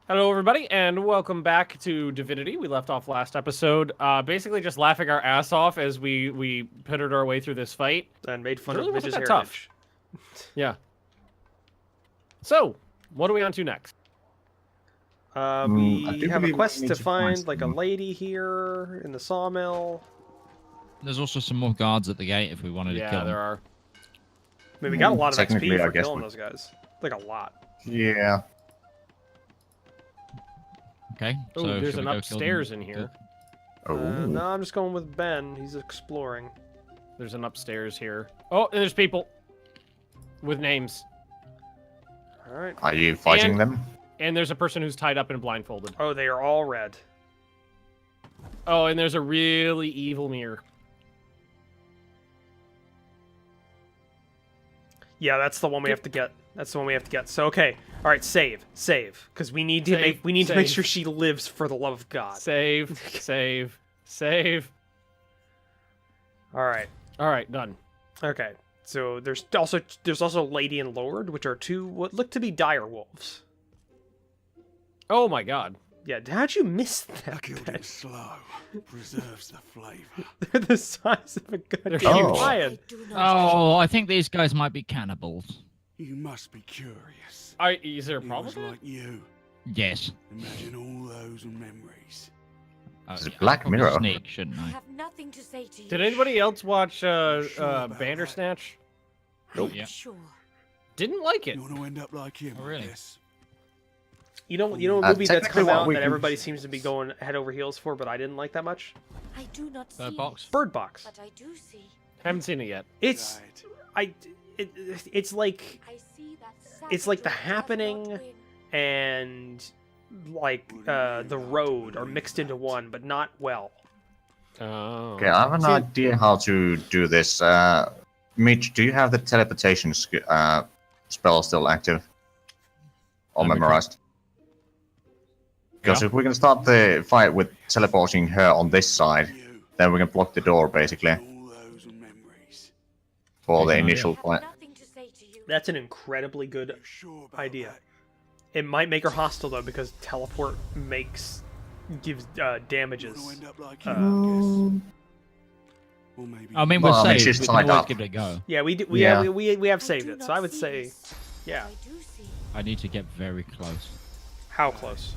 Hello, everybody, and welcome back to Divinity. We left off last episode, basically just laughing our ass off as we pittered our way through this fight. And made fun Really of wasn't Midge's that heritage. Yeah. So, what are we on to next? We have a quest need to to find find like a some- lady here in the sawmill. There's also some more guards at the gate if we wanted to kill Yeah, them. there are. I mean, we got a lot of Technically, XP I for guess killing we- those guys. Like a lot. Yeah. Okay. Oh, so there's should we an go kill upstairs them? in here. Oh. No, I'm just going with Ben. He's exploring. There's an upstairs here. Oh, and there's people with names. All right. Are you fighting And- them? And there's a person who's tied up and blindfolded. Oh, they are all red. Oh, and there's a really evil mirror. Yeah, that's the one we have to get. That's the one we have to get. So okay, all right, save, because we need to Save, make save. sure she lives for the love of God. Save, save, save. All right, All right, done. okay. So there's also Lady and Lord, which are two what look to be dire wolves. Oh my god. Yeah, how'd you miss that? I killed him slow. Preserves the flavour. They're the size of a They're goddamn huge. lion. Oh, I think these guys might be cannibals. You must be curious. Is there a He problem was with that? like you. Yes. Imagine all those memories. Oh, It's a yeah, Black I'd probably Mirror. Sneak, shouldn't I I? have nothing to say to you. Did anybody else watch Sure about Bandersnatch? Nope. I'm Yeah. sure. Didn't like it. You want to end up like him, Oh, really? I guess. You know a movie that's technically come what out we that can- everybody seems to be going head over heels for, but I didn't like that much. I do not see Bird box. Bird Box. but I do see. Haven't seen it yet. It's Right. it's like I see that It's like The Zhatelier does not Happening win. and like The Road are mixed into one, but not well. Oh. Okay, I have an idea how to do this. Mitch, do you have the teleportation spell still active? Or Let me memorized? Because Yeah. if we can start the fight with teleporting her on this side, You. then we can block the door, basically, All those memories. for the Good idea. initial I have fight. nothing to say to you. That's an incredibly good You sure about idea. that? It might make her hostile though because teleport gives damages. You want to end up like Uh, him, I guess. Or maybe. I mean, we're Well, I mean, saved. she's We can tied always up. give it a go. Yeah, we do. Yeah. We have I saved do it, so not I would see say, this. yeah. I do see. I need to get very close. How close?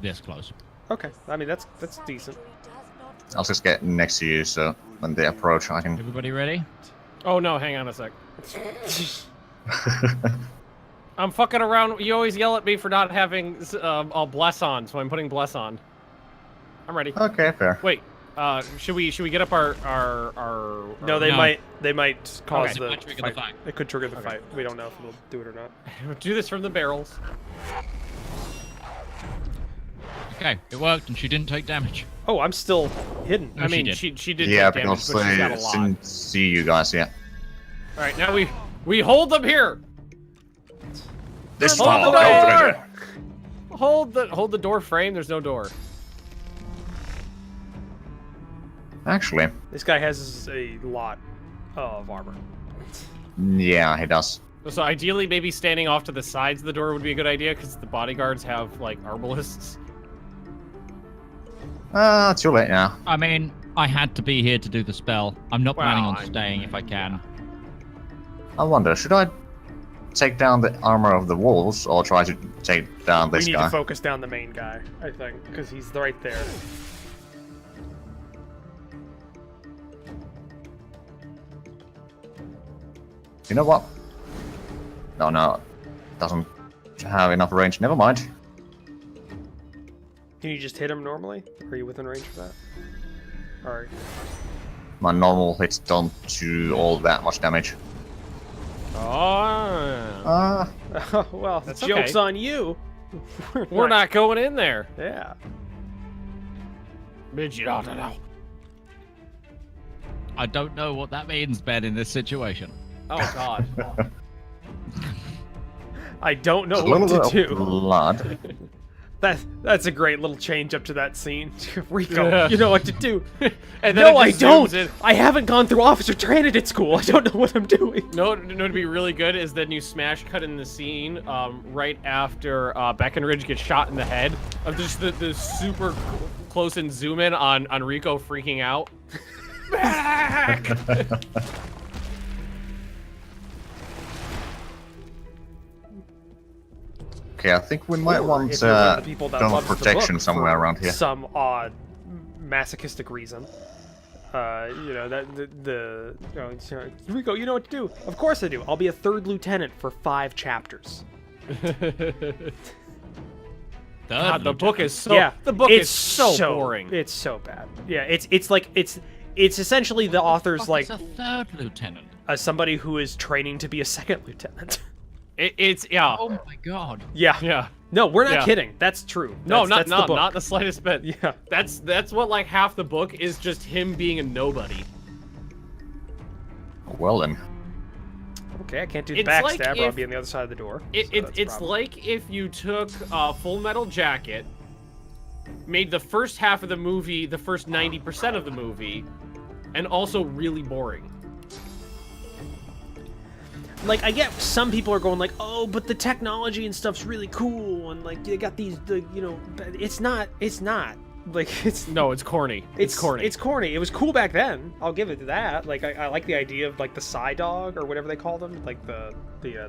This close. Okay, I mean that's decent. Zhatelier does not I'll just get next to you, so when they approach, I can. Everybody ready? Oh no, hang on a sec. I'm fucking around. You always yell at me for not having a bless on, so I'm putting bless on. I'm ready. Okay, fair. Wait, should we get up our No, they No. might cause Okay. the It might trigger the fight. fight. It could trigger the Okay. fight. We don't know if it'll do it or not. do this from the barrels. Okay, it worked, and she didn't take damage. Oh, I'm still hidden. No, I she mean, did. she did Yeah, take damage, because but she's got a they lot. didn't see you guys yet. All right, now we hold them here. This Hold time, the I'll door! Hold the door frame. There's no door. Actually, This guy has a lot of armor. yeah, he does. So ideally, maybe standing off to the sides of the door would be a good idea because the bodyguards have like arbalists. Too late now. I mean, I had to be here to do the spell. I'm not planning on Well, staying if I can. I wonder, should I take down the armor of the wolves or try to take down We this need guy? to focus down the main guy, I think, because he's right there. You know what? No, doesn't have enough range. Never mind. Can you just hit him normally? Are you within range of that? Alright. My normal hits don't do all that much damage. Oh, Well, That's joke's okay. on you. we're not going in there. Yeah. Midget, I don't know. I don't know what that means, Ben, in this situation. Oh God. I don't know A little what bit to of do. blood. That's a great little change up to that scene. Rico, Yeah. you know what to do. And then No, it I just don't. zooms in. I haven't gone through officer candidate school. I don't know what I'm doing. No, to be really good is then you smash cut in the scene right after Breckenridge gets shot in the head of just the super close and zoom in on Rico freaking out. Back! Okay, I think we might Or want if you're one of the people that gun loves the protection book somewhere for around here. Some odd masochistic reason. You know that Rico, you know what to do. Of course I do. I'll be a 3rd lieutenant for 5 chapters. God, the book is so Yeah, the book it's is so boring. It's so bad. Yeah, it's essentially the author's like It's a 3rd lieutenant. somebody who is training to be a 2nd lieutenant. It's yeah. Oh my god. Yeah. Yeah. No, we're not Yeah. kidding. That's true. No, That's the book. not the slightest bit. Yeah. That's what like half the book is just him being a nobody. Well then. Okay, I can't do the It's like backstab, or I'll if- be on the other side of the door. It's that's a problem. like if you took Full Metal Jacket, made the first half of the movie the first 90% of the movie, and also really boring. Like, I get some people are going like, oh, but the technology and stuff's really cool, and like you got these, it's not. Like, it's No, it's corny. It's corny. It's corny. It was cool back then. I'll give it that. Like, I like the idea of like the Psy Dog or whatever they call them, like the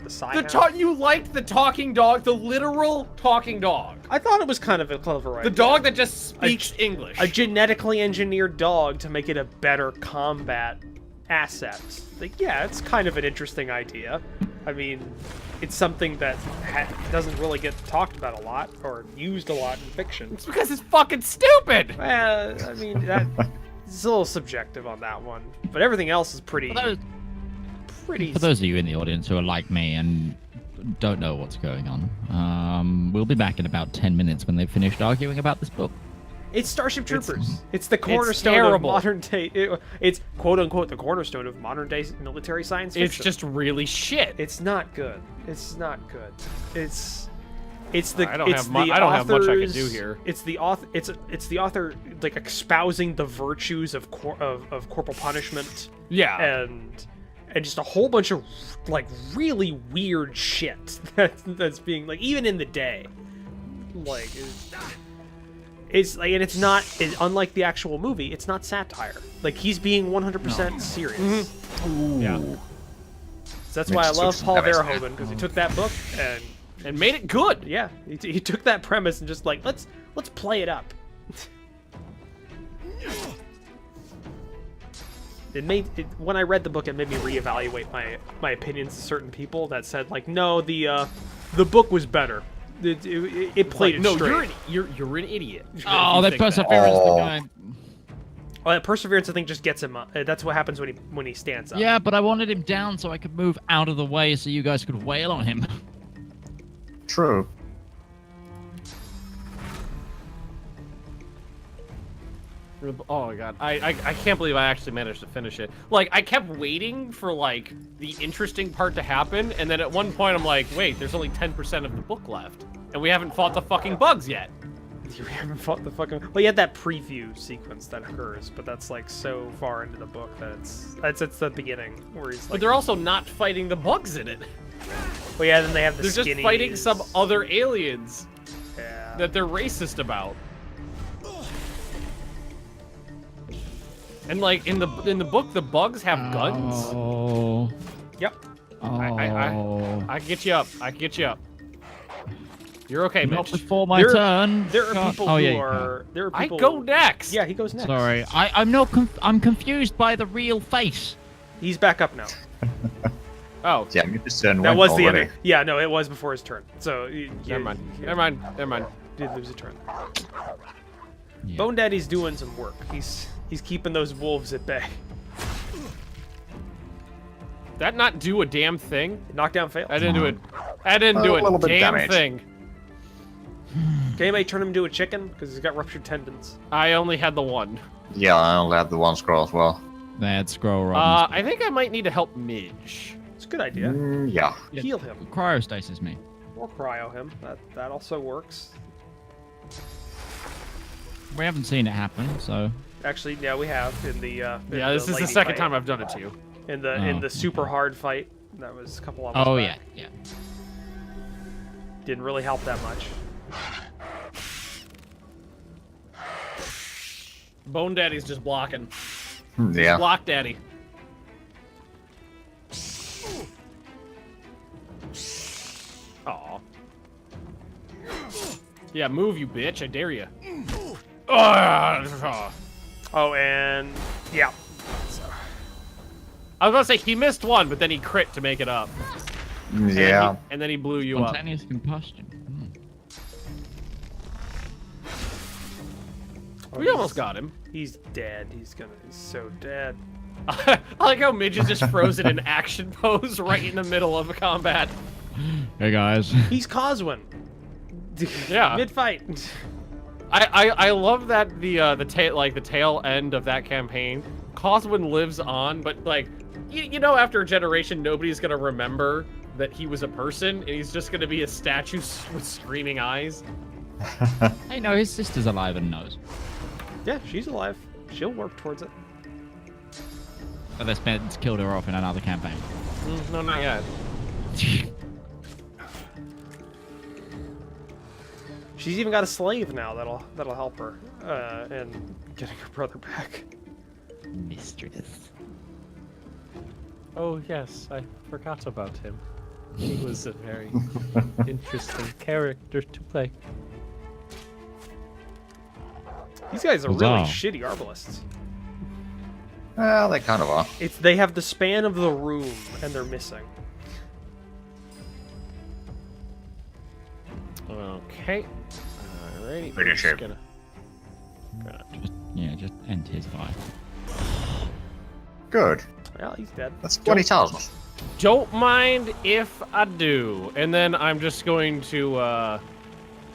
Psy. You liked the talking dog, the literal talking dog, I thought it was kind of a clever idea. the dog that just speaks English. A genetically engineered dog to make it a better combat asset. Like, yeah, it's kind of an interesting idea. I mean, it's something that doesn't really get talked about a lot or used a lot in fiction. It's because it's fucking stupid. Well, I mean, it's a little subjective on that one, but everything else is pretty. For those of you in the audience who are like me and don't know what's going on, we'll be back in about 10 minutes when they've finished arguing about this book. It's Starship Troopers. It's the cornerstone of terrible. modern day. It's quote unquote the cornerstone of modern day military science fiction. It's just really shit. It's not good. It's not good. It's the. I don't it's have mu- the I don't have much I can author's- do here. It's the author. It's the author like espousing the virtues of corporal punishment Yeah. and just a whole bunch of like really weird shit that's being like even in the day, like. It's like, and it's not unlike the actual movie. It's not satire. Like he's being 100% serious. Yeah. So that's Makes why I it love so Paul nice. Verhoeven because he took that book and And made it good. yeah, he took that premise and just like let's play it up. When I read the book, it made me reevaluate my opinions to certain people that said like no the book was better. It played it No, straight. you're an idiot. Oh, You that think that. perseverance, the Oh. guy. Well, Perseverance, I think, just gets him. That's what happens when he stands up. Yeah, but I wanted him down so I could move out of the way so you guys could wail on him. True. Oh my god, I can't believe I actually managed to finish it. Like, I kept waiting for, like, the interesting part to happen, and then at one point I'm like, wait, there's only 10% of the book left, and we haven't fought the fucking bugs yet. You haven't fought the fucking. Well, you had that preview sequence that occurs, but that's like so far into the book that it's the beginning where he's like. But they're also not fighting the bugs in it. Well, yeah, then they have the. They're just fighting skinnies. some other aliens Yeah. that they're racist about. And like in the book, the bugs have guns. Oh. Yep. Oh. I can get you up. I can get you up. You're okay, Not Mitch. before my turn. There are God. people Oh, who yeah, you are. There are I people. go next. Yeah, he goes next. Sorry, I'm not. I'm confused by the real face. He's back up now. Oh, Yeah, you just turn That went was the already. end. Yeah, no, it was before his turn. So. never mind. Never mind. Never mind. Did lose a turn. Yeah. Bone Daddy's doing some work. He's keeping those wolves at bay. That not do a damn thing. Knockdown fail. I didn't do it. I didn't do A little a bit damn damage. thing. Can anybody turn him into a chicken? Because he's got ruptured tendons. I only had the one. Yeah, I only have the one scroll as well. That scroll runs. I think I might need to help Midge. It's a good idea. Yeah. Heal him. Cryostasis me. Or cryo him. That also works. We haven't seen it happen, so. Actually, yeah, we have in the. Yeah, this is the lady second fight. time I've done it to you. In the super hard fight. That was a couple of. Oh back. yeah. Didn't really help that much. Bone Daddy's just blocking. Yeah. Block Daddy. Aw. Yeah, move, you bitch. I dare you. Oh, and yeah. I was about to say he missed one, but then he crit to make it up. Yeah. And then he blew you up. Spontaneous combustion. We almost got him. He's dead. He's so dead. I like how Midge is just frozen in action pose right in the middle of a combat. Hey guys. He's Coswin. Yeah. Mid fight. I love that the tail end of that campaign, Coswin lives on, but like you know, after a generation, nobody's gonna remember that he was a person, and he's just gonna be a statue with screaming eyes. Hey, no, his sister's alive and knows. Yeah, she's alive. She'll work towards it. But this man's killed her off in another campaign. No, not yet. She's even got a slave now that'll help her in getting her brother back. Mistress. Oh yes, I forgot about him. He was a very interesting character to play. These guys are really Huzzah. shitty arbalists. Well, they kind of are. They have the span of the room and they're missing. Okay. Alrighty. Finish him. Just end his life. Good. Well, he's dead. That's 20,000. Don't mind if I do. And then I'm just going to,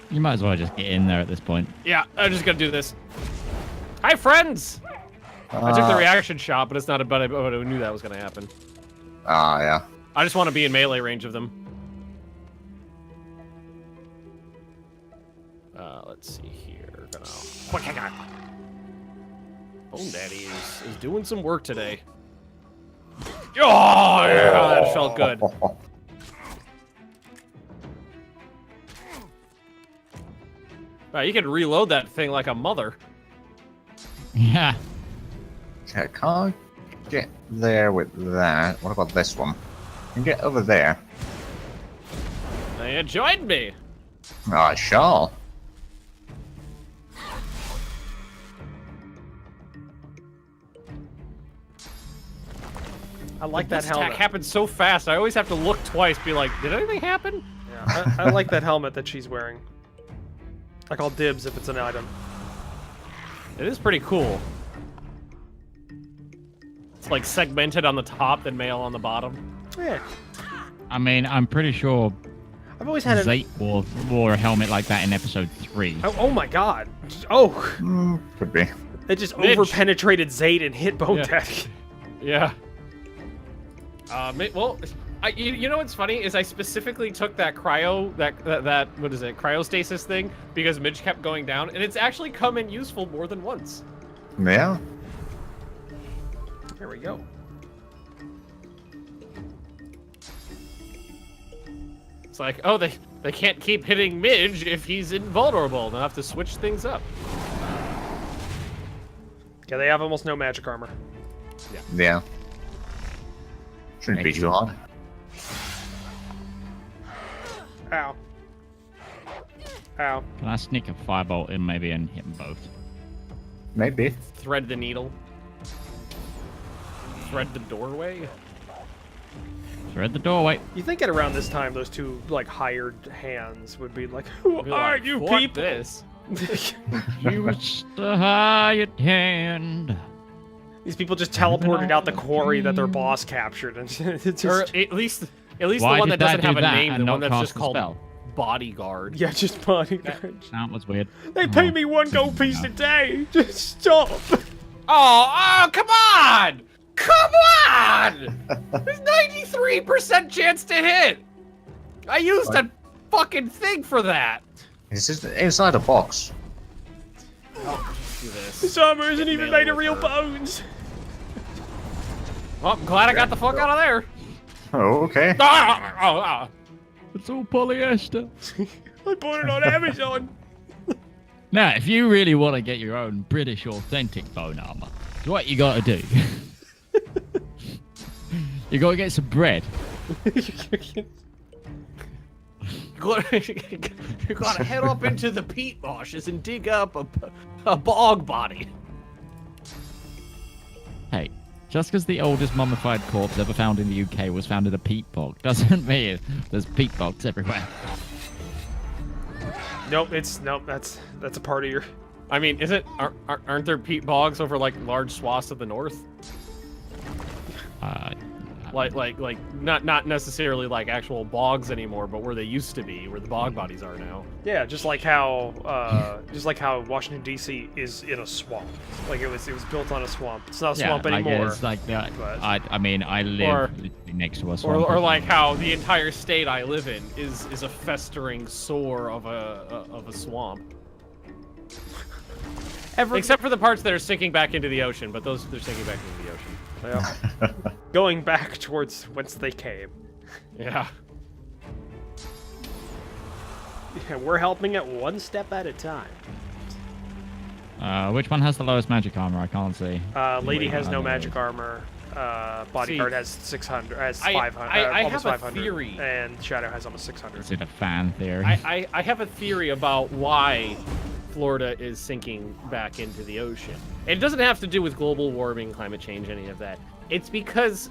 You might as well just get in there at this point. yeah, I'm just gonna do this. Hi, friends! I took the reaction shot, but it's not about it. I knew that was gonna happen. Yeah. I just want to be in melee range of them. Let's see here. Bone Daddy is doing some work today. Oh, yeah, that felt good. Wow, you can reload that thing like a mother. Yeah. Okay, can't get there with that. What about this one? You can get over there. You joined me. I shall. I like that This attack helmet. happened so fast. I always have to look twice, be like, did anything happen? Yeah, I like that helmet that she's wearing. I call dibs if it's an item. It is pretty cool. It's like segmented on the top, then mail on the bottom. Yeah. I mean, I'm pretty sure I've always had Zate wore a helmet like that in episode 3. Oh my god. Oh, Could be. it just Midge. over-penetrated Zate and hit Bone Yeah. Daddy. Yeah. Well, you know what's funny is I specifically took that what is it, cryostasis thing because Midge kept going down, and it's actually come in useful more than once. Yeah. Here we go. It's like, oh, they can't keep hitting Midge if he's invulnerable. They'll have to switch things up. Yeah, they have almost no magic armor. Yeah. Shouldn't be too hard. Ow. Ow. Can I sneak a firebolt in maybe and hit them both? Maybe. Thread the needle. Thread the doorway. Thread the doorway. You think at around this time, those two, like, hired hands would be like, who Be are like, you "Fuck people? this." Use the hired hand. These people just teleported out the quarry that their boss captured. And it's Or just, at least Why the one did that doesn't that have do a that name, and the not one that's cast just a called spell? Bodyguard. yeah, just bodyguards. That was weird. They pay Oh. me 1 gold piece a day. Just stop. Oh, come on! Come on! There's 93% chance to hit! I used a fucking thing for that! This is inside a box. Do this. This armor isn't Get even melee made of with real her. bones. Well, I'm glad I got the fuck out of there. Oh, okay. It's all polyester. I bought it on Amazon. Now, if you really want to get your own British authentic bone armor, what you got to do? You got to get some bread. You gotta head up into the peat marshes and dig up a bog body. Hey, just because the oldest mummified corpse ever found in the UK was found in a peat bog doesn't mean there's peat bogs everywhere. Nope, that's a part of your. I mean, aren't there peat bogs over like large swaths of the north? Like not necessarily like actual bogs anymore, but where they used to be, where the bog bodies are now. Yeah, just like how Washington D.C. is in a swamp. Like it was built on a swamp. It's not a swamp anymore. It's like that. but- I mean, I live literally next to a swamp. Or like how the entire state I live in is a festering sore of a swamp. Except for the parts that are sinking back into the ocean, but they're sinking back into the ocean. Yeah. Going back towards whence they came. Yeah. Yeah, we're helping it one step at a time. Which one has the lowest magic armor? I can't see. Lady has no magic armor. Bodyguard has 600, has 500, I almost have a 500, theory. and Shadow has almost 600. Is it a fan theory? I have a theory about why Florida is sinking back into the ocean. It doesn't have to do with global warming, climate change, any of that. It's because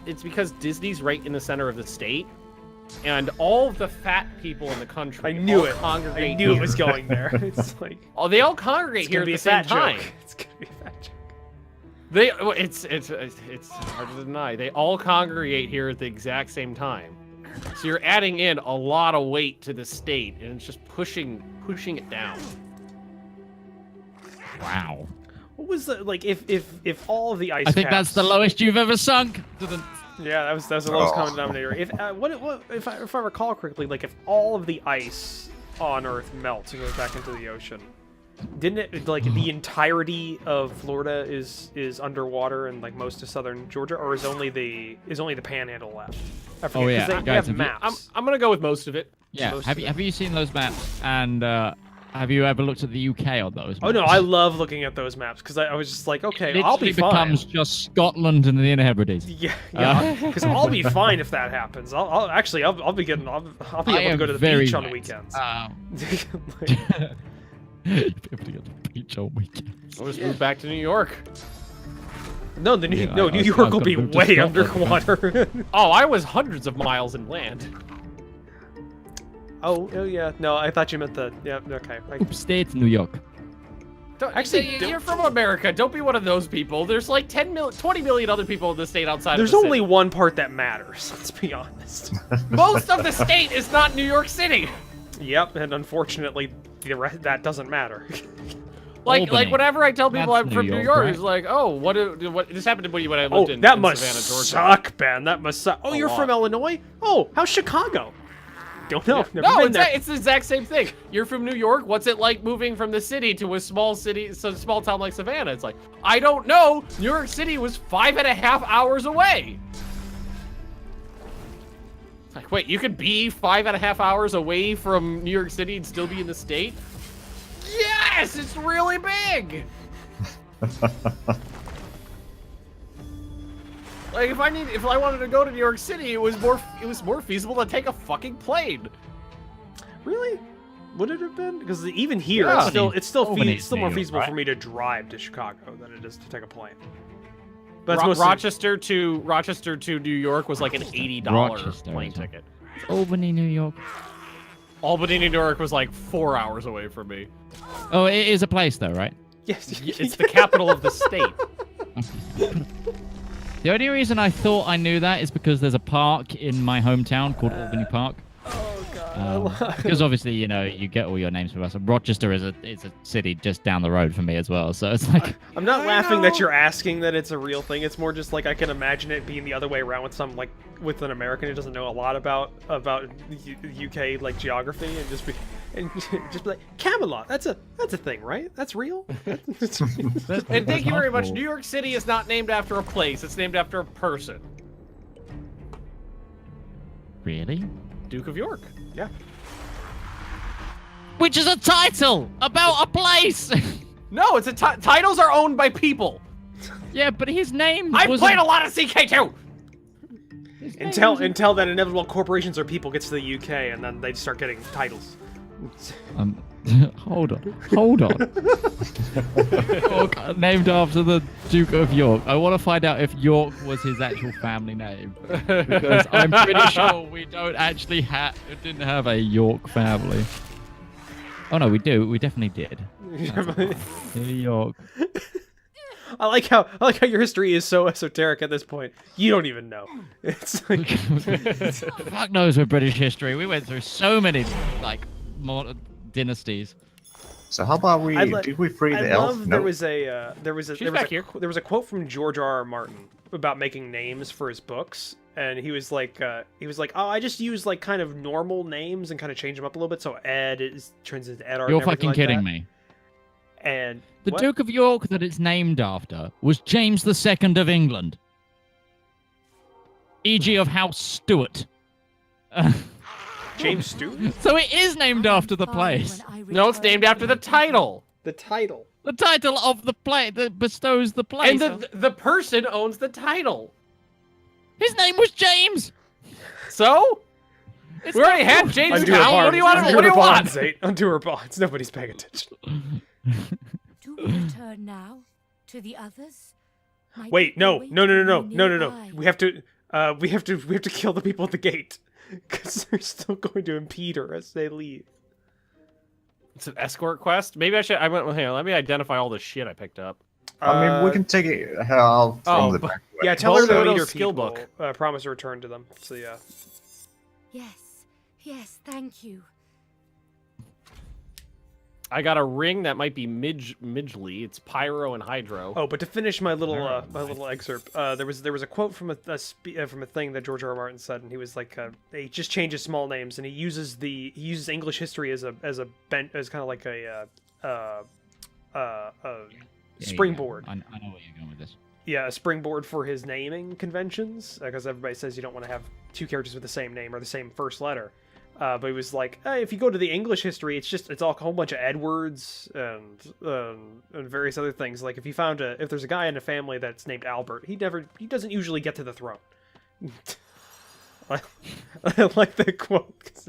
Disney's right in the center of the state, and all of the fat people in the country. I knew it. Congregate I knew it here. was going there. It's like Oh, they all congregate it's here gonna at be the a same fat time. joke. It's gonna be a fat joke. It's hard to deny. They all congregate here at the exact same time. So you're adding in a lot of weight to the state, and it's just pushing it down. Wow. What was the like if all of the ice? I think caps, that's the lowest you've ever sunk. Yeah, that was the lowest common denominator. If if I recall correctly, like if all of the ice on Earth melts and goes back into the ocean, didn't it like the entirety of Florida is underwater and like most of southern Georgia, or is only the Panhandle left? I forget, Oh, yeah. 'cause they Guys, have have you- maps. I'm gonna go with most of it. Yeah. Most Have of you seen those maps? And have you ever looked at the UK on those maps? Oh no, I love looking at those maps because I was just like, okay, It I'll be literally fine. becomes just Scotland and the Inner Hebrides. Yeah, because I'll be fine if that happens. I'll be able to go to the beach on weekends. Like, Be able to get to the beach on weekends. I'll just move back to New York. no, New Yeah, York I've will gotta be move to way Scotland, man. underwater. Oh, I was hundreds of miles inland. oh yeah, no, I thought you meant the okay. Upstate New York. You're from America. Don't be one of those people. There's like 20 million other people in the state outside There's of the only city. one part that matters. Let's be honest. Most of the state is not New York City. Yep, and unfortunately, that doesn't matter. Like Albany. whenever I tell people That's I'm from New New York, York, right? it's like, oh, what this happened to me when I Oh, lived in that must Savannah, Georgia. suck, Ben. That must suck. Oh, A you're lot. from Illinois? Oh, how's Chicago? Don't know. Never No, been there. it's the exact same thing. You're from New York. What's it like moving from the city to a small town like Savannah? It's like, I don't know. New York City was 5.5 hours away. It's like, wait, you could be 5.5 hours away from New York City and still be in the state? Yes, it's really big. Like if I wanted to go to New York City, it was more feasible to take a fucking plane. Really? Would it have been? Because even here, Yeah. it's still Albany's more New York, feasible right? for me to drive to Chicago than it is to take a plane. But it's mostly- Rochester to New York was like an $80 Rochester, plane is it? ticket. Albany, New York. Albany, New York was like 4 hours away from me. Oh, it is a place though, right? Yes, It's the capital of the state. The only reason I thought I knew that is because there's a park in my hometown called Albany Park. Oh god. Because obviously, you know, you get all your names from us. And Rochester is a city just down the road from me as well. So it's like, I'm not laughing that you're asking that it's a real thing. It's more just like I can imagine it being the other way around with an American who doesn't know a lot about UK like geography and just be And just be like, Camelot. That's a thing, right? That's real. And thank you very much. New York City is not named after a place. It's named after a person. Really? Duke of York. Yeah. Which is a title about a place. No, it's titles are owned by people. Yeah, but his name. I've played a lot of CK2. Until that inevitable corporations or people gets to the UK and then they start getting titles. Hold on. York, named after the Duke of York. I want to find out if York was his actual family name, because I'm pretty sure we didn't have a York family. Oh no, we do. We definitely did. New York. I like how your history is so esoteric at this point. You don't even know. It's like Fuck knows with British history. We went through so many more dynasties. So how about did we free the elf? Love there was a quote from George R.R. Martin about making names for his books, and he was like, oh, I just use like kind of normal names and kind of change them up a little bit, so Ed turns into Ed. You're fucking kidding me. And the Duke of York that it's named after was James II of England, e.g. of House Stuart. James Stewart? So it is named after the place. No, it's named after the title. The title. The title of the place that bestows the place. And the person owns the title. His name was James. So? We already had James Town. What do you want? What do you want? Undo her bonds. Nobody's paying attention. Do we return now to the others? Wait, no. We have to kill the people at the gate, because they're still going to impede her as they leave. It's an escort quest. Maybe I should. Here, let me identify all the shit I picked up. I mean, we can take it out from the back. Yeah, tell her to Both read her skill people. book. Promise to return to them. So yeah. Yes, thank you. I got a ring that might be Midgley. It's pyro and hydro. Oh, but to finish my little excerpt, there was a quote from a thing that George R. R. Martin said, and he was like, he just changes small names, and he uses English history as kind of like a springboard. I know where you're going with this. Yeah, a springboard for his naming conventions, because everybody says you don't want to have two characters with the same name or the same first letter. But he was like, hey, if you go to the English history, it's all a whole bunch of Edwards and various other things. Like if there's a guy in a family that's named Albert, he doesn't usually get to the throne. I like that quote because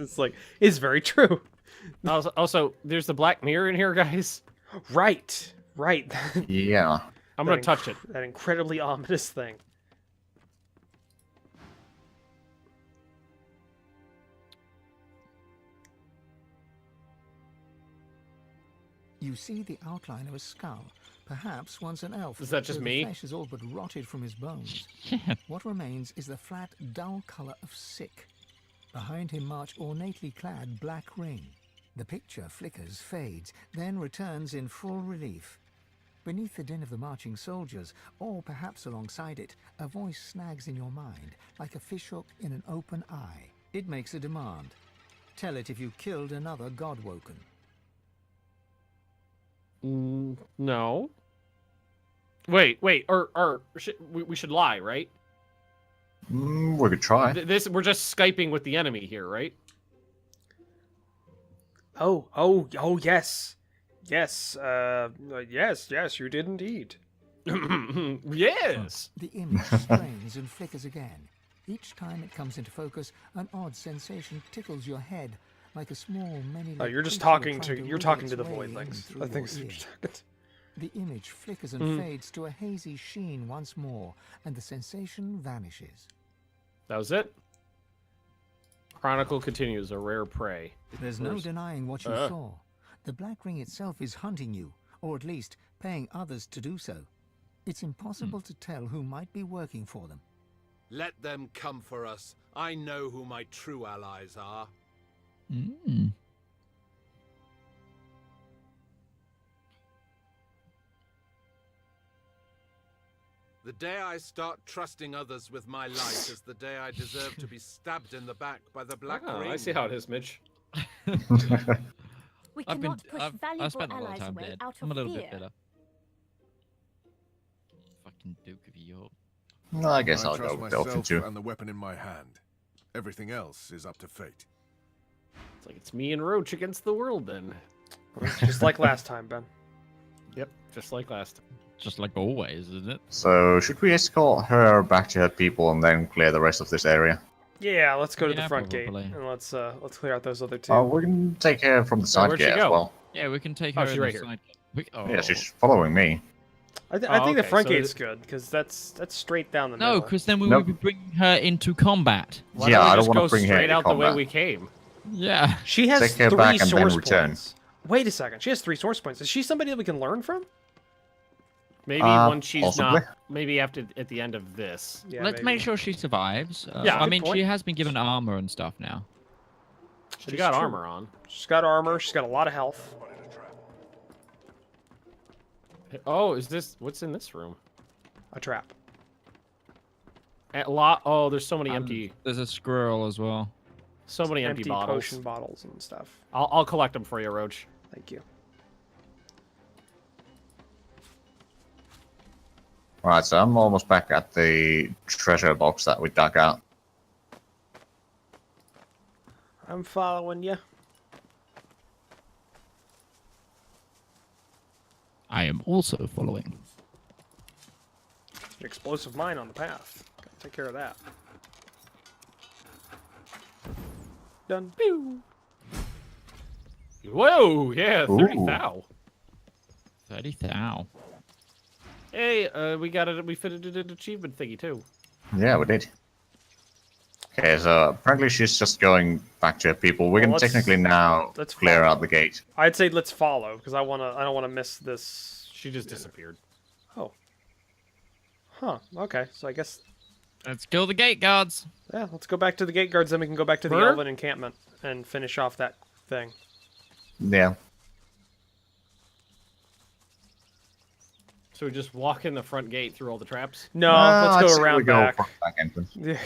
it's very true. Also, there's the Black Mirror in here, guys. Right. Yeah. I'm gonna touch it. That incredibly ominous thing. You see the outline of a skull, perhaps once an elf. Is that just me? The flesh is all but rotted from his bones. Yeah. What remains is the flat, dull color of sick. Behind him march ornately clad Black Ring. The picture flickers, fades, then returns in full relief. Beneath the din of the marching soldiers, or perhaps alongside it, a voice snags in your mind, like a fishhook in an open eye. It makes a demand. Tell it if you killed another Godwoken. No. Wait. We should lie, right? We could try. We're just Skyping with the enemy here, right? Oh, yes. Yes, you did indeed. Yes! The image strains and flickers again. Each time it comes into focus, an odd sensation tickles your head, like a small you're just talking to the void things. I think the image flickers and fades to a hazy sheen once more, and the sensation vanishes. That was it. Chronicle continues, a rare prey. There's no denying what you saw. The Black Ring itself is hunting you, or at least paying others to do so. It's impossible to tell who might be working for them. Let them come for us. I know who my true allies are. The day I start trusting others with my life is the day I deserve to be stabbed in the back by the Black Ring. I see how it is, Midge. We I've cannot push I've valuable spent a lot of allies time away dead. out I'm a of little fear. bit bitter. Fucking Duke of York. No, I guess I I'll trust go with Delphin myself too. and the weapon in my hand. Everything else is up to fate. It's like it's me and Roach against the world then. Just like last time, Ben. Yep, just like last time. Just like always, isn't it? So, should we escort her back to her people and then clear the rest of this area? Yeah, let's go to the Yeah, front probably. gate and let's clear out those other two. Oh, we can take her from the side where'd she gate as go? well. Yeah, we can take Oh, her she's in right the here. side. Oh. Yeah, she's following me. I Oh, think the okay, front so gate's good because that's straight down the No, middle. because then we Nope. will be bringing her into combat. Why Yeah, don't we I don't just wanna go bring her straight into out the way combat. we came. Yeah. She has Take her 3 back and then source return. points. Wait a second, she has 3 source points. Is she somebody that we can learn from? Maybe when she's possibly. not. Maybe after at the end of this. Yeah, Let's maybe. make sure she survives. Yeah, I good mean, point. she has been given armor and stuff now. She That got is true. armor on. She's got armor. She's got a lot of health. Oh, is this? What's in this room? A trap. A lot. Oh, there's so many And empty. There's a squirrel as well. So many empty bottles. potion bottles and stuff. I'll collect them for you, Roach. Thank you. Right, so I'm almost back at the treasure box that we dug out. I'm following you. I am also following. An explosive mine on the path. Gotta take care of that. Done. Pew. Whoa! Yeah, 30 Ooh. thou. 30 thou. Hey, we got it. We fitted an achievement thingy too. Yeah, we did. Okay, so apparently she's just going back to her people. We Well, can let's- technically now let's clear follow. out the gate. I'd say let's follow because I don't wanna miss this. She just disappeared. Oh. Huh. Okay. So I guess Let's kill the gate guards. yeah. Let's go back to the gate guards. Then we can go back to the Where? Elven encampment and finish off that thing. Yeah. So we just walk in the front gate through all the traps. No, I'd let's say go we around go back. from back entrance.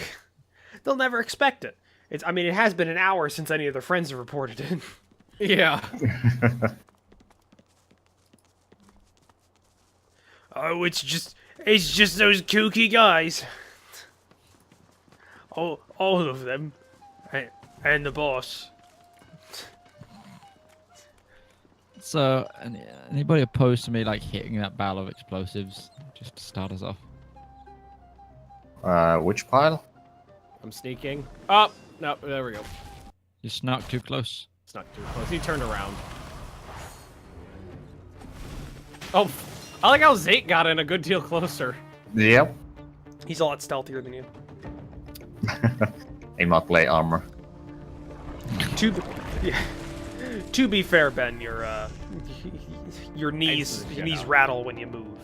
They'll never expect it. I mean, it has been an hour since any of their friends have reported it. Yeah. Oh, it's just those kooky guys. All of them, and the boss. So, anybody opposed to me like hitting that barrel of explosives just to start us off? Which pile? I'm sneaking. Oh, no, there we go. You snuck too close. It's not too close. He turned around. Oh, I like how Zate got in a good deal closer. Yep. He's a lot stealthier than you. In my plate armor. To be fair, Ben, your knees Shit out. rattle when you move.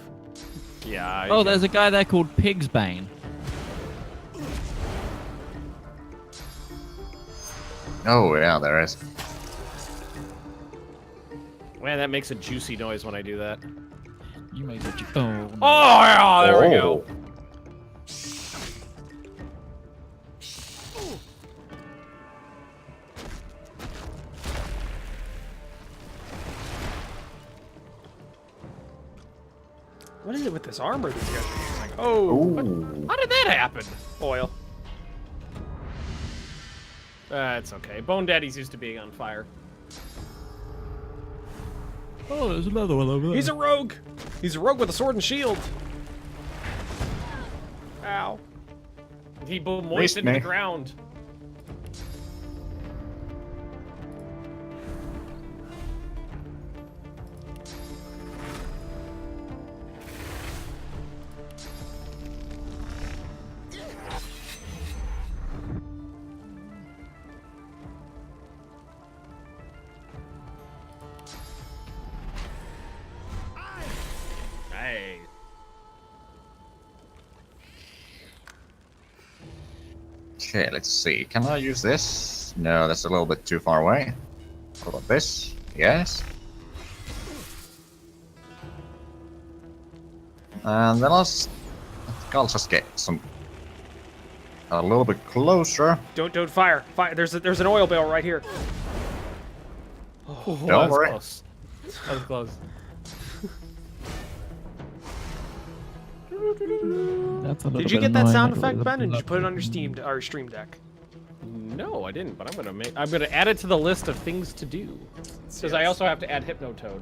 Yeah. Oh, there's a guy there called Pigsbane. Oh, yeah, there is. Man, that makes a juicy noise when I do that. You made it. Oh, no. Oh, yeah, there we go. What is it with this armor these guys are using? Oh, Ooh. How did that happen? oil. It's okay. Bone Daddy's used to being on fire. Oh, there's another one over there. He's a rogue. He's a rogue with a sword and shield. Ow. He moistened me. the ground. Hey. Okay, let's see. Can I use this? No, that's a little bit too far away. What about this? Yes. And then I think I'll just get some a little bit closer. Don't fire. Fire. There's an oil barrel right here. Oh, Don't that was worry. close. That was close. That's a little Did you bit get that annoying, sound like, effect, with Ben? the And did you put it on your blood. Stream Deck? No, I didn't, but I'm gonna add it to the list of things to do. Because I also have to add Hypnotoad.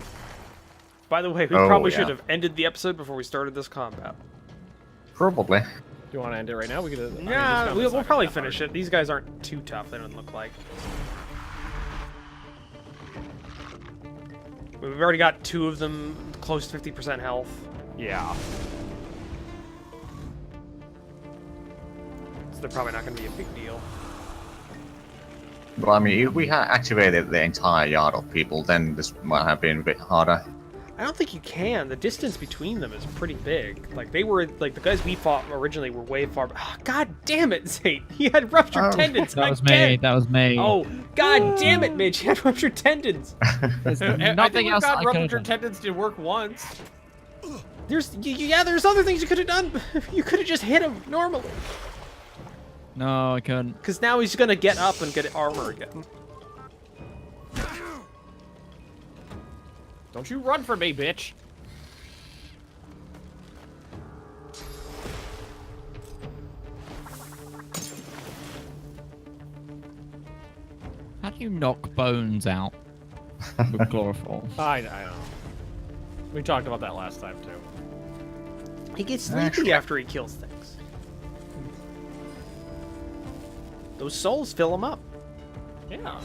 By the way, we Oh, probably yeah. should have ended the episode before we started this combat. Probably. Do you want to end it right now? We could. Nah, we'll probably finish it. These guys aren't too tough, they don't look like. We've already got 2 of them close to 50% health. Yeah. So they're probably not going to be a big deal. Well, I mean, if we had activated the entire yard of people, then this might have been a bit harder. I don't think you can. The distance between them is pretty big. Like, they were, like, the guys we fought originally were way far. Oh, God damn it, Zate. He had ruptured Oh. tendons. That was again. me. That was me. Oh, God damn it, Midge. He had ruptured tendons. There's I think nothing we've else got I could have ruptured done. tendons to work once. There's other things you could have done. You could have just hit him normally. No, I couldn't. Because now he's going to get up and get armor again. Don't you run from me, bitch. How do you knock bones out with chlorophyll? I know. We talked about that last time, too. He gets sleepy after he kills things. Those souls fill him up. Yeah.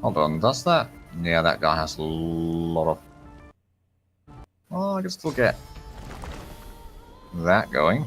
Hold on, does that? Yeah, that guy has a lot of... Oh, I can still get that going.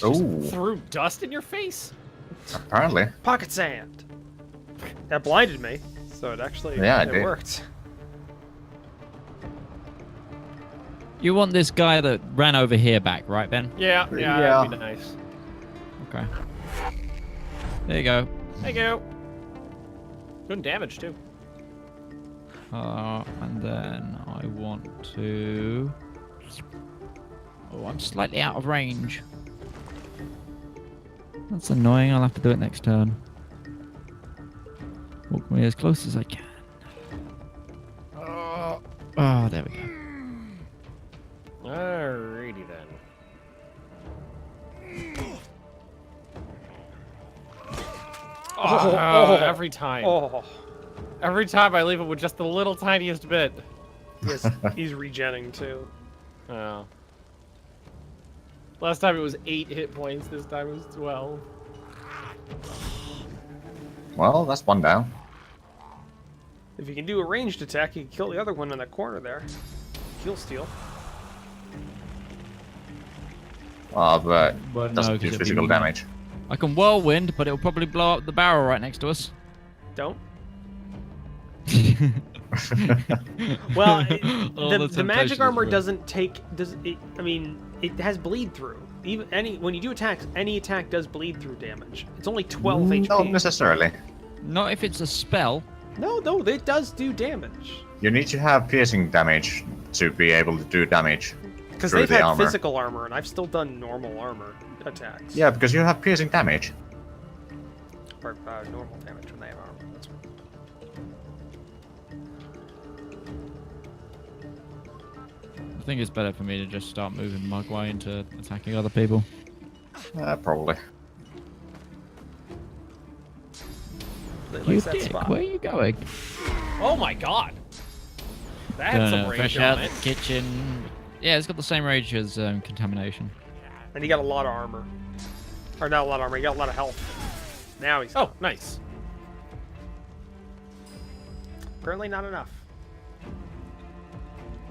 Oh, Threw dust in your face? apparently. Pocket sand. That blinded me, so it actually Yeah, it it did. worked. You want this guy that ran over here back, right, Ben? Yeah, Yeah. that'd be nice. Okay. There you go. Thank you. Good damage, too. And then I want to... Oh, I'm slightly out of range. That's annoying. I'll have to do it next turn. Walk me as close as I can. Oh, there we go. Alrighty then. Every time. Oh, Every time I leave it with just the little tiniest bit. yes, he's regenning too. Oh. Last time it was 8 hit points, this time it was 12. Well, that's one down. If you can do a ranged attack, you can kill the other one in that corner there. Kill steal. But Well, no, doesn't 'cause do it'd be physical mean. damage. I can whirlwind, but it'll probably blow up the barrel right next to us. Don't. Well, Oh, the magic temptation armor is real. doesn't take. I mean, it has bleed through. Even when you do attacks, any attack does bleed through damage. It's only 12 Not HP. necessarily. Not if it's a spell. No, it does do damage. You need to have piercing damage to be able to do damage. Because Through they've the had armor. physical armor, and I've still done normal armor attacks. Yeah, because you have piercing damage. Or normal damage when they have armor. That's what. I think it's better for me to just start moving my way into attacking other people. Probably. They You like that dick, spot. where are you going? Oh my god! That had some range Fresh on out it. the kitchen. Yeah, it's got the same range as contamination. And he got a lot of armor. Or not a lot of armor, he got a lot of health. Now he's. Oh, nice. Apparently not enough.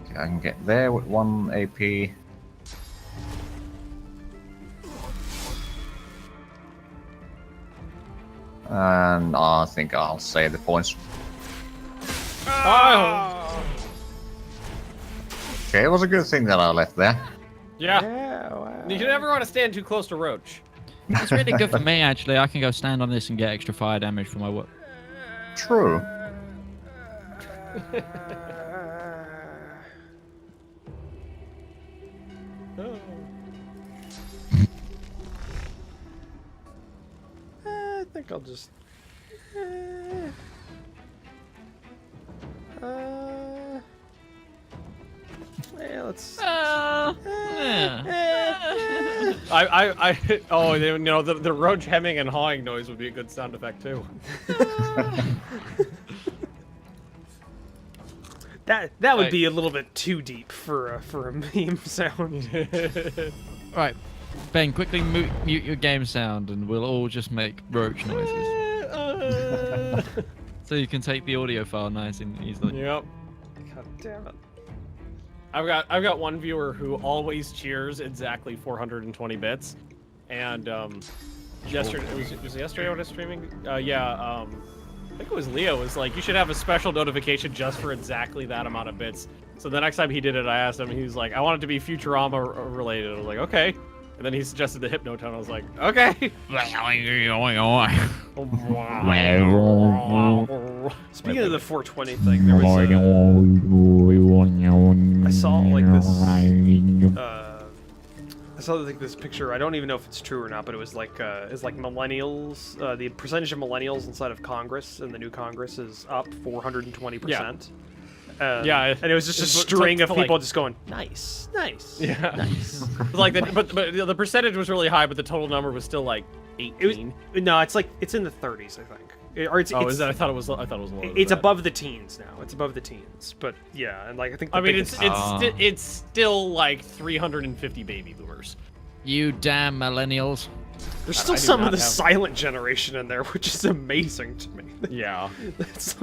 Okay, I can get there with 1 AP. And I think I'll save the points. Oh. Okay, it was a good thing that I left there. Yeah. Yeah. Wow. You never want to stand too close to Roach. It's really good for me, actually. I can go stand on this and get extra fire damage for my work. True. I think I'll just. Yeah, let's. Oh, you know, the Roach hemming and hawing noise would be a good sound effect too. That would be a little bit too deep for a meme sound. Right. Ben, quickly mute your game sound and we'll all just make roach noises. So you can take the audio file nice and easily. Yep. God damn it. I've got one viewer who always cheers exactly 420 bits, and yesterday it was yesterday when I was streaming. I think it was Leo was like, you should have a special notification just for exactly that amount of bits. So the next time he did it, I asked him, he was like, I want it to be Futurama related. I was like, okay. And then he suggested the Hypnotone. I was like, okay. Speaking of the 420 thing, there was I saw like this. I saw like this picture. I don't even know if it's true or not, but it was like millennials. The percentage of millennials inside of Congress and the new Congress is up 420%. Yeah, and it was just a string of people just going, nice, nice, yeah, nice. Like but the percentage was really high, but the total number was still like 18. No, it's like it's in the 30s, I think. Is that? I thought it was lower. It's above the teens now. It's above the teens, but yeah, and like I think. It's still like 350 baby boomers. You damn millennials. There's still some of the silent generation in there, which is amazing to me. Yeah. That's.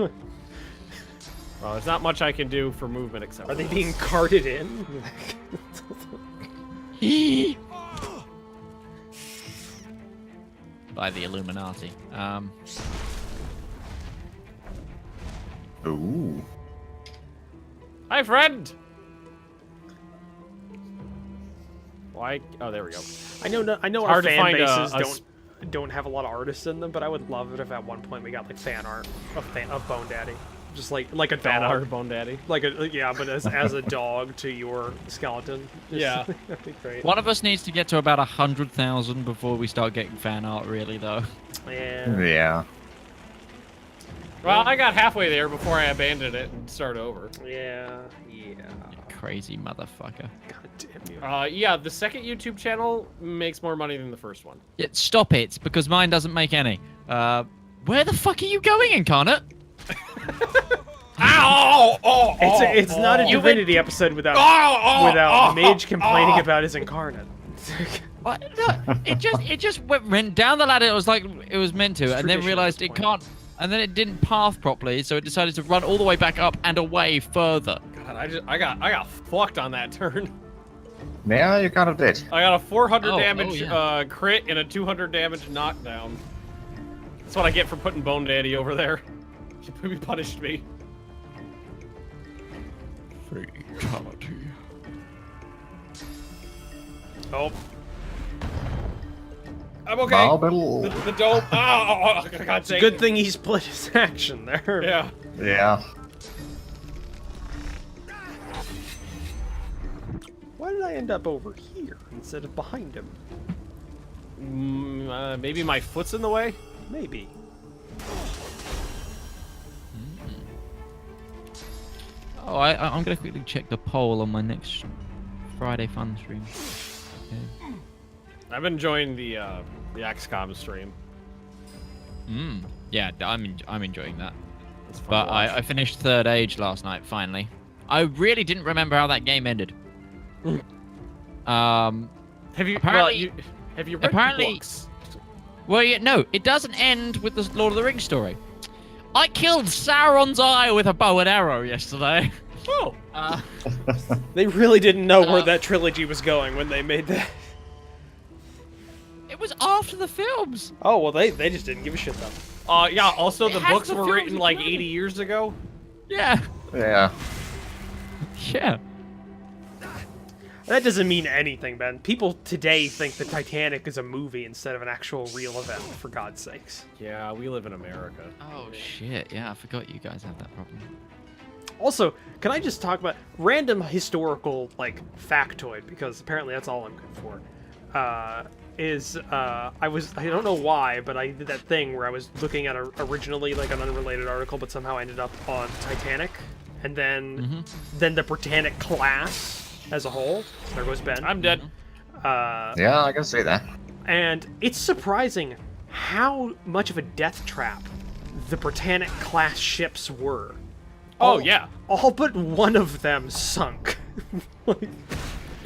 Well, there's not much I can do for movement except. Are they being carted in? By the Illuminati. Ooh. Hi, friend. Why? Oh, there we go. I know our hard to fan find bases don't have a lot of artists in them, but I would love it if at one point we got like fan art of Bone Daddy. Just like a Fan dog. art Bone Daddy. But as a dog to your skeleton. Yeah. That'd be great. One of us needs to get to about 100,000 before we start getting fan art, really, though. Yeah. Well, I got halfway there before I abandoned it and started over. Yeah. You crazy motherfucker. God damn you. Yeah, the second YouTube channel makes more money than the first one. Yeah, stop it, because mine doesn't make any. Where the fuck are you going, Incarnate? Ow! It's not a Divinity episode without Mage complaining about his incarnate. What? No, it just went down the ladder. It was like it was meant to, and then realized it can't, and then it didn't path properly, so it decided to run all the way back up and away further. God, I got fucked on that turn. Yeah, you kind of did. I got a 400 damage yeah. crit and a 200 damage knockdown. That's what I get for putting Bone Daddy over there. He punished me. Fatality. Oh. I'm okay. Marble. The dope. Oh, God, It's a good thing he split his action there. Yeah. Yeah. Why did I end up over here instead of behind him? Maybe my foot's in the way? Maybe. Oh, I'm gonna quickly check the poll on my next Friday fun stream. Okay. I've been enjoying the XCOM stream. Yeah, I'm enjoying that. It's fun But to watch. I finished Third Age last night finally. I really didn't remember how that game ended. Have you? apparently- Have you read the apparently- books? Well, yeah, no, it doesn't end with the Lord of the Rings story. I killed Sauron's eye with a bow and arrow yesterday. Oh. They really didn't know where that trilogy was going when they made that. It was after the films. Oh, well, they just didn't give a shit, though. Yeah, also It the has books the were films written like included. 80 years ago. Yeah. Yeah. Yeah. That doesn't mean anything, Ben. People today think the Titanic is a movie instead of an actual real event, for God's sakes. Yeah, we live in America. Oh, shit. Yeah, I forgot you guys have that problem. Also, can I just talk about random historical, like, factoid, because apparently that's all I'm good for, I don't know why, but I did that thing where I was looking at originally, like, an unrelated article, but somehow I ended up on Titanic, and then the Britannic class as a whole. There goes Ben. I'm dead. Yeah, I can see that. And it's surprising how much of a death trap the Britannic class ships were. Oh, yeah. All but one of them sunk. Like,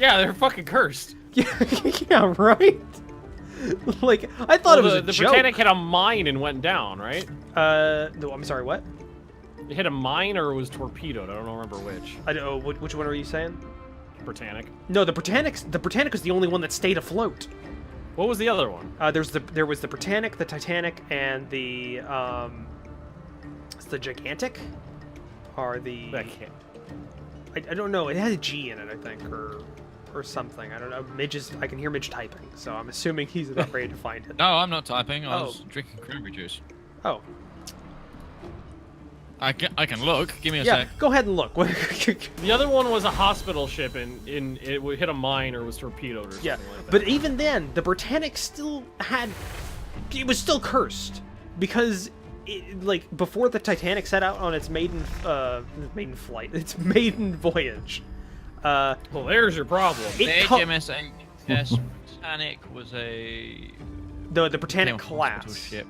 Yeah, they're fucking cursed. yeah, right? Like, I thought it was a the joke. Britannic hit a mine and went down, right? No, I'm sorry, what? It hit a mine or it was torpedoed. I don't remember which. I don't know, which one are you saying? Britannic. No, the Britannic was the only one that stayed afloat. What was the other one? There was the Britannic, the Titanic, and the it's the Gigantic, or the That can't. I don't know. It had a G in it, I think, or something. I don't know. I can hear Midge typing, so I'm assuming he's about ready to find it. No, I'm not typing. I Oh. was drinking cranberry juice. Oh, I can look. Give me a yeah. sec. Go ahead and look. The other one was a hospital ship and it hit a mine or was torpedoed or something Yeah, like that. but even then, the Britannic still it was still cursed because, like, before the Titanic set out on its maiden flight, its maiden voyage, well, there's your problem. The it HMS Titanic was a the Britannic hospital class. ship.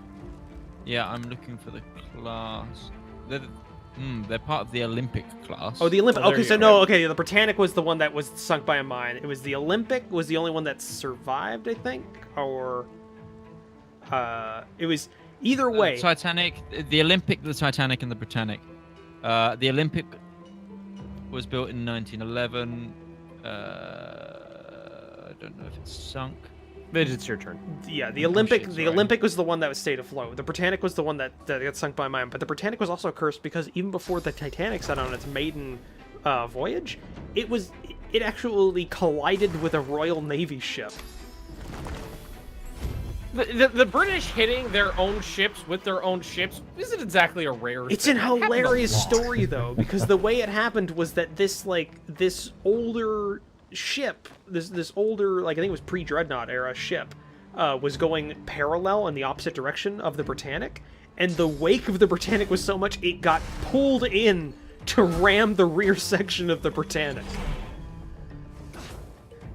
Yeah, I'm looking for the class. They're part of the Olympic class. Oh, the Olympic. Oh, there Okay, you so go. no, okay, the Britannic was the one that was sunk by a mine. It was the Olympic was the only one that survived, I think, or it was either way. Titanic, the Olympic, the Titanic, and the Britannic. The Olympic was built in 1911. I don't know if it's sunk. Midge, it's your turn. Yeah, the Olympic. shit, The sorry. Olympic was the one that stayed afloat. The Britannic was the one that got sunk by a mine. But the Britannic was also cursed because even before the Titanic set on its maiden voyage, it actually collided with a Royal Navy ship. The British hitting their own ships with their own ships isn't exactly a rare It's thing. an That happens a hilarious lot. story though, because the way it happened was that this older ship, this older, like, I think it was pre-Dreadnought era ship, was going parallel in the opposite direction of the Britannic, and the wake of the Britannic was so much it got pulled in to ram the rear section of the Britannic.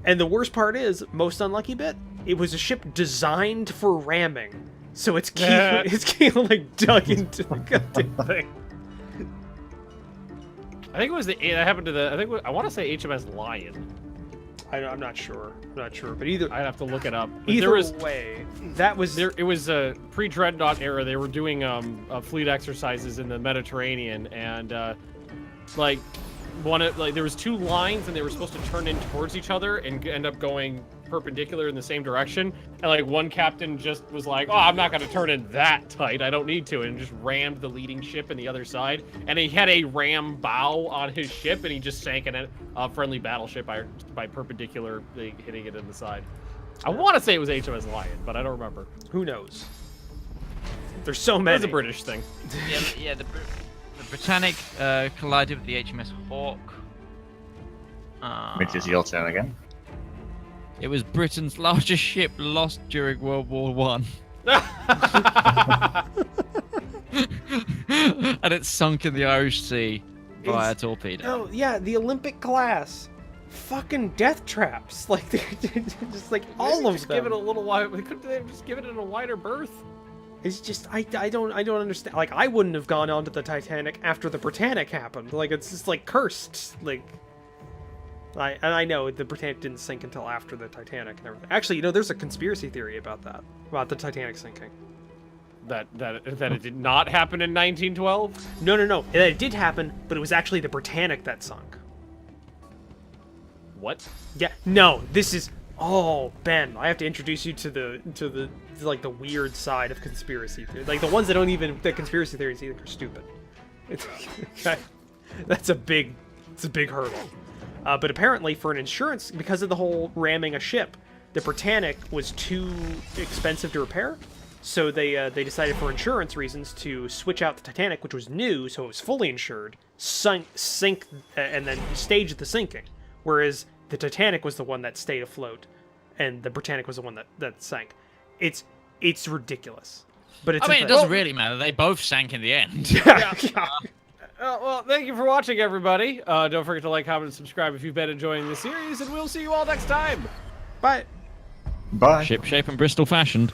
And the worst part is, most unlucky bit, it was a ship designed for ramming, so its keel, its keel like dug into the goddamn thing. I think it was that happened to the. I want to say HMS Lion. I'm not sure. But either I'd have to look it up. But either there was way, that was it was a pre-Dreadnought era. They were doing fleet exercises in the Mediterranean, and there was two lines, and they were supposed to turn in towards each other and end up going perpendicular in the same direction. And like one captain just was like, "Oh, I'm not going to turn in that tight. I don't need to," and just rammed the leading ship in the other side. And he had a ram bow on his ship, and he just sank in a friendly battleship by perpendicular hitting it in the side. I want to say it was HMS Lion, but I don't remember. who knows. There's so It many. was a British thing. Yeah, the Britannic collided with the HMS Hawk. Which is your turn again. It was Britain's largest ship lost during World War One, and it sunk in the Irish Sea via torpedo. Oh yeah, the Olympic class, fucking death traps. Like they're just like all Maybe of just them. give it a little wide. Couldn't they have just given it a wider berth? It's just I don't understand. Like I wouldn't have gone onto the Titanic after the Britannic happened. Like it's just like cursed. Like I know the Britannic didn't sink until after the Titanic and everything. Actually, you know, there's a conspiracy theory about that, about the Titanic sinking. That it did not happen in 1912? No. It did happen, but it was actually the Britannic that sunk. What? Yeah, no, this is... Oh, Ben, I have to introduce you to the like the weird side of conspiracy theory. Like the ones that don't even... The conspiracy theories either are stupid. Okay. It's a big hurdle. But apparently for an insurance, because of the whole ramming a ship, the Britannic was too expensive to repair. So they decided for insurance reasons to switch out the Titanic, which was new, so it was fully insured, sink, and then stage the sinking. Whereas the Titanic was the one that stayed afloat, and the Britannic was the one that sank. It's ridiculous. But it's I mean, it doesn't really matter. They both sank in the end. Yeah. Well, thank you for watching, everybody. Don't forget to like, comment, and subscribe if you've been enjoying the series, and we'll see you all next time. But Bye. Ship shape and Bristol fashioned.